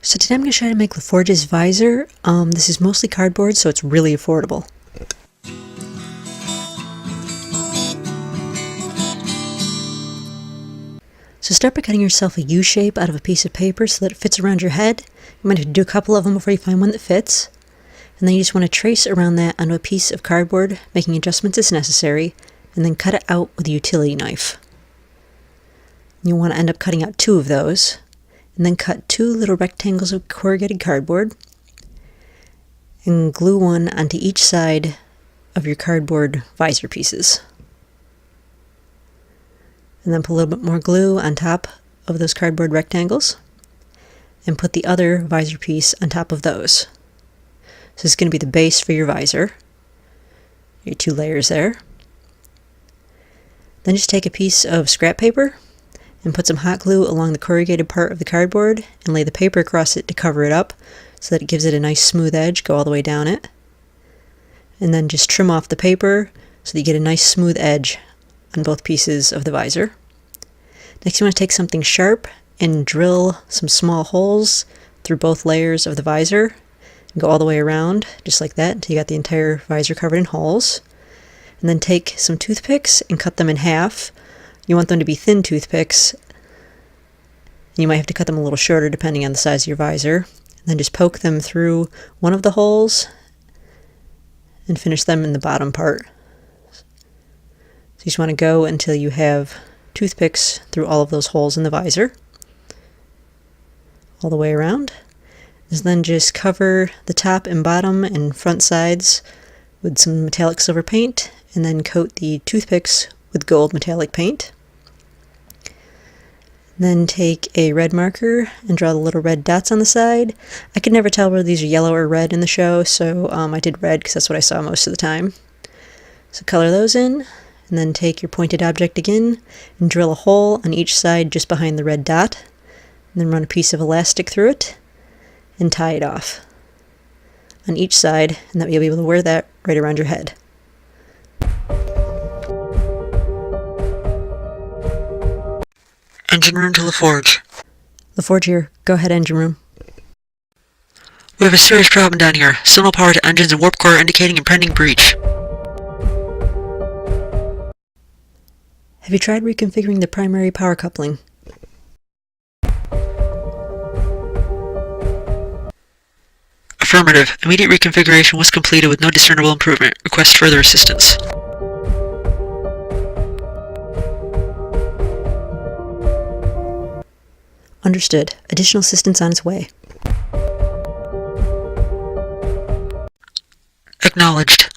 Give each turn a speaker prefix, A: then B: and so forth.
A: So today I'm going to show you how to make La Forge's visor. This is mostly cardboard, so it's really affordable. So start by cutting yourself a U shape out of a piece of paper so that it fits around your head. You might have to do a couple of them before you find one that fits. And then you just want to trace around that onto a piece of cardboard, making adjustments as necessary, and then cut it out with a utility knife. You want to end up cutting out 2 of those. And then cut 2 little rectangles of corrugated cardboard and glue one onto each side of your cardboard visor pieces. And then put a little bit more glue on top of those cardboard rectangles and put the other visor piece on top of those. So this is going to be the base for your visor. Your 2 layers there. Then just take a piece of scrap paper and put some hot glue along the corrugated part of the cardboard and lay the paper across it to cover it up so that it gives it a nice smooth edge, go all the way down it. And then just trim off the paper so that you get a nice smooth edge on both pieces of the visor. Next you want to take something sharp and drill some small holes through both layers of the visor and go all the way around just like that until you got the entire visor covered in holes. And then take some toothpicks and cut them in half. You want them to be thin toothpicks. You might have to cut them a little shorter depending on the size of your visor. And then just poke them through one of the holes and finish them in the bottom part. So you just want to go until you have toothpicks through all of those holes in the visor, all the way around. And then just cover the top and bottom and front sides with some metallic silver paint, and then coat the toothpicks with gold metallic paint. Then take a red marker and draw the little red dots on the side. I could never tell whether these are yellow or red in the show, so I did red because that's what I saw most of the time. So color those in, and then take your pointed object again and drill a hole on each side just behind the red dot, and then run a piece of elastic through it and tie it off on each side, and that way you'll be able to wear that right around your head.
B: Engine room to La Forge.
A: La Forge here. Go ahead, engine room.
B: We have a serious problem down here. Still no power to engines and warp core indicating impending breach.
A: Have you tried reconfiguring the primary power coupling?
B: Affirmative. Immediate reconfiguration was completed with no discernible improvement. Request further assistance.
A: Understood. Additional assistance on its way.
B: Acknowledged.